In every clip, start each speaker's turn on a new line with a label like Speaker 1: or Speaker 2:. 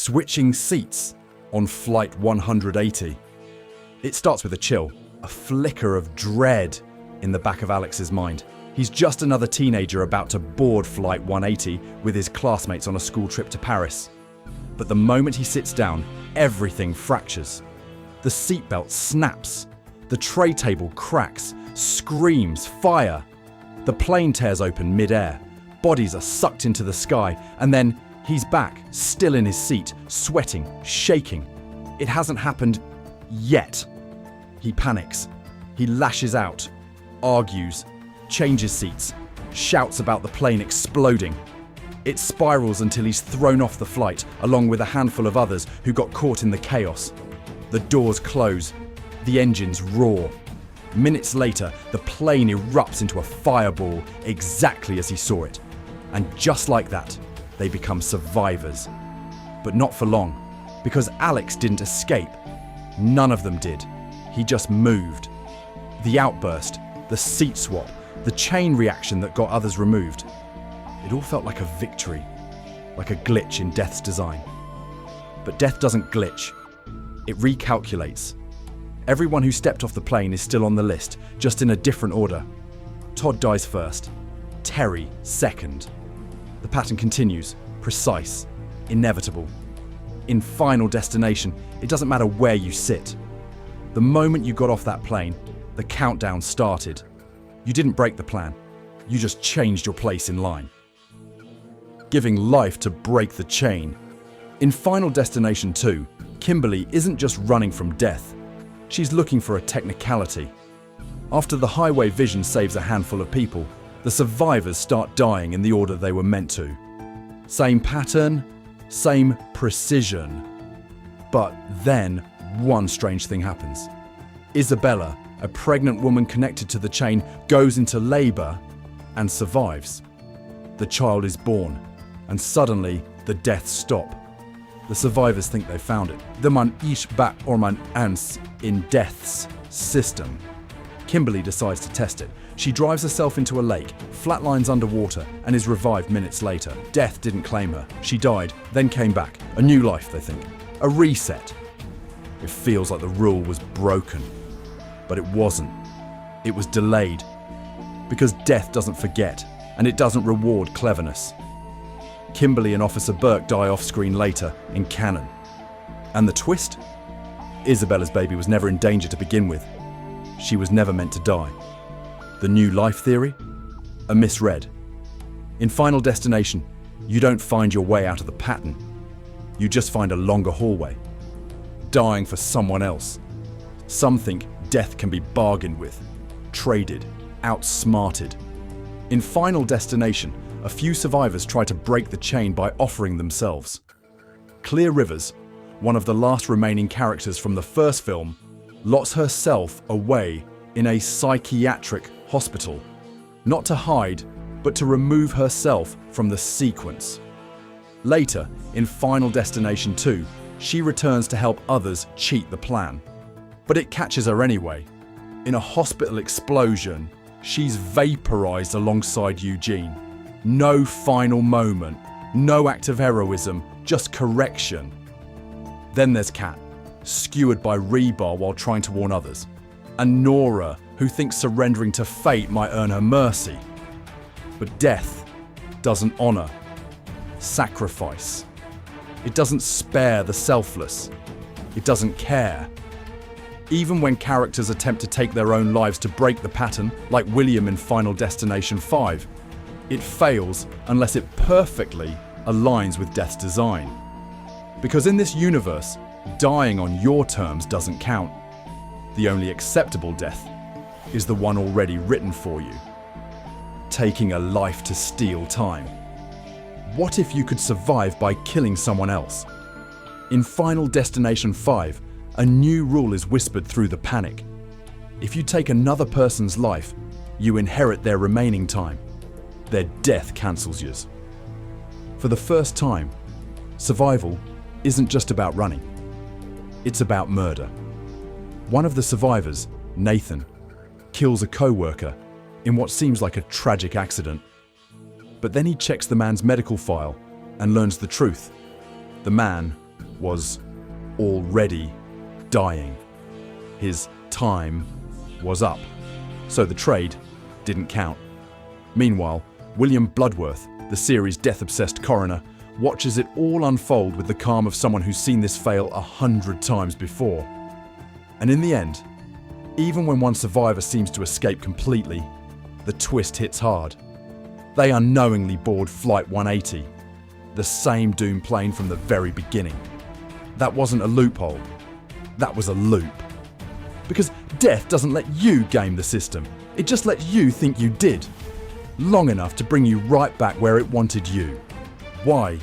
Speaker 1: switching seats on flight 180. It starts with a chill, a flicker of dread in the back of Alex's mind. He's just another teenager about to board flight 180 with his classmates on a school trip to Paris. But the moment he sits down, everything fractures. The seatbelt snaps. The tray table cracks, screams, fire. The plane tears open mid-air. Bodies are sucked into the sky, and then he's back, still in his seat, sweating, shaking. It hasn't happened yet. He panics. He lashes out, argues, changes seats, shouts about the plane exploding. It spirals until he's thrown off the flight, along with a handful of others who got caught in the chaos. The doors close. The engines roar. Minutes later, the plane erupts into a fireball exactly as he saw it. And just like that, they become survivors. But not for long, because Alex didn't escape. None of them did. He just moved. The outburst, the seat swap, the chain reaction that got others removed. It all felt like a victory, like a glitch in death's design. But death doesn't glitch. It recalculates. Everyone who stepped off the plane is still on the list, just in a different order. Todd dies first. Terry second. The pattern continues, precise, inevitable. In Final Destination, it doesn't matter where you sit. The moment you got off that plane, the countdown started. You didn't break the plan. You just changed your place in line. Giving life to break the chain. In Final Destination 2, Kimberly isn't just running from death. She's looking for a technicality. After the highway vision saves a handful of people, the survivors start dying in the order they were meant to. Same pattern, same precision. But then, one strange thing happens. Isabella, a pregnant woman connected to the chain, goes into labor and survives. The child is born, and suddenly the deaths stop. The survivors think they found it. The man ish back or man ans in death's system. Kimberly decides to test it. She drives herself into a lake, flatlines underwater, and is revived minutes later. Death didn't claim her. She died, then came back. A new life, they think. A reset. It feels like the rule was broken. But it wasn't. It was delayed. Because death doesn't forget, and it doesn't reward cleverness. Kimberly and Officer Burke die off-screen later, in canon. And the twist? Isabella's baby was never in danger to begin with. She was never meant to die. The new life theory? A misread. In Final Destination, you don't find your way out of the pattern. You just find a longer hallway. Dying for someone else. Some think death can be bargained with, traded, outsmarted. In Final Destination, a few survivors try to break the chain by offering themselves. Clear Rivers, one of the last remaining characters from the first film, locks herself away in a psychiatric hospital, not to hide, but to remove herself from the sequence. Later, in Final Destination 2, she returns to help others cheat the plan. But it catches her anyway. In a hospital explosion, she's vaporized alongside Eugene. No final moment, no act of heroism, just correction. Then there's Kat, skewered by rebar while trying to warn others. And Nora, who thinks surrendering to fate might earn her mercy. But death doesn't honor, sacrifice. It doesn't spare the selfless. It doesn't care. Even when characters attempt to take their own lives to break the pattern, like William in Final Destination 5, it fails unless it perfectly aligns with death's design. Because in this universe, dying on your terms doesn't count. The only acceptable death is the one already written for you. Taking a life to steal time. What if you could survive by killing someone else? In Final Destination 5, a new rule is whispered through the panic. If you take another person's life, you inherit their remaining time. Their death cancels yours. For the first time, survival isn't just about running. It's about murder. One of the survivors, Nathan, kills a co-worker in what seems like a tragic accident. But then he checks the man's medical file and learns the truth. The man was already dying. His time was up, so the trade didn't count. Meanwhile, William Bloodworth, the series' death-obsessed coroner, watches it all unfold with the calm of someone who's seen this fail 100 times before. And in the end, even when one survivor seems to escape completely, the twist hits hard. They unknowingly board Flight 180, the same doomed plane from the very beginning. That wasn't a loophole, that was a loop. Because death doesn't let you game the system, it just lets you think you did. Long enough to bring you right back where it wanted you. Why?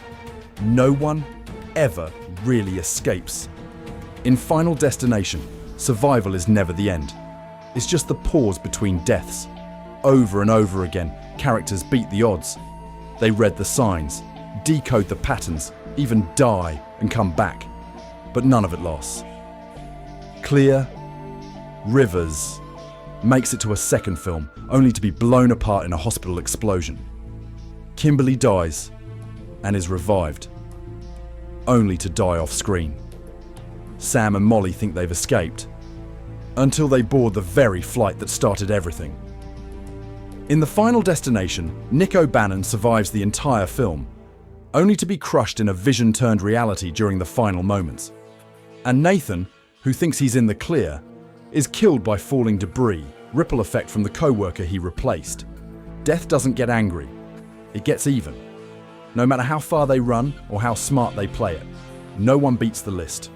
Speaker 1: No one ever really escapes. In Final Destination, survival is never the end. It's just the pause between deaths. Over and over again, characters beat the odds. They read the signs, decode the patterns, even die and come back. But none of it lost. Clear Rivers makes it to a second film, only to be blown apart in a hospital explosion. Kimberly dies and is revived, only to die off screen. Sam and Molly think they've escaped, until they board the very flight that started everything. In the Final Destination, Nick O'Bannon survives the entire film, only to be crushed in a vision turned reality during the final moments. And Nathan, who thinks he's in the clear, is killed by falling debris, ripple effect from the co-worker he replaced. Death doesn't get angry, it gets even. No matter how far they run or how smart they play it, no one beats the list.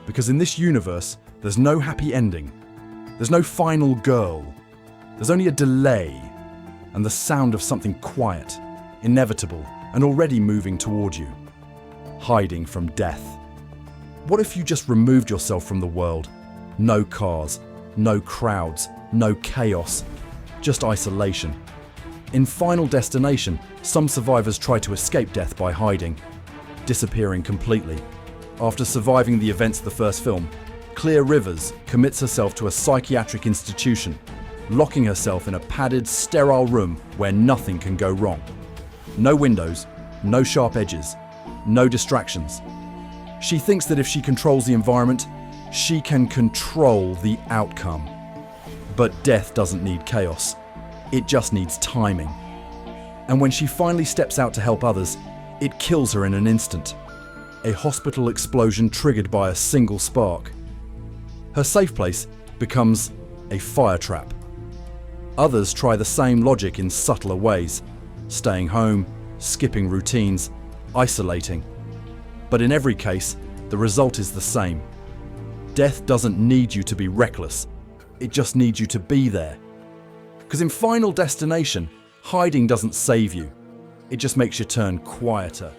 Speaker 1: Because in this universe, there's no happy ending. There's no final girl. There's only a delay and the sound of something quiet, inevitable, and already moving toward you. Hiding from death. What if you just removed yourself from the world? No cars, no crowds, no chaos, just isolation. In Final Destination, some survivors try to escape death by hiding, disappearing completely. After surviving the events of the first film, Clear Rivers commits herself to a psychiatric institution, locking herself in a padded, sterile room where nothing can go wrong. No windows, no sharp edges, no distractions. She thinks that if she controls the environment, she can control the outcome. But death doesn't need chaos, it just needs timing. And when she finally steps out to help others, it kills her in an instant. A hospital explosion triggered by a single spark. Her safe place becomes a fire trap. Others try the same logic in subtler ways, staying home, skipping routines, isolating. But in every case, the result is the same. Death doesn't need you to be reckless, it just needs you to be there. Because in Final Destination, hiding doesn't save you, it just makes you turn quieter.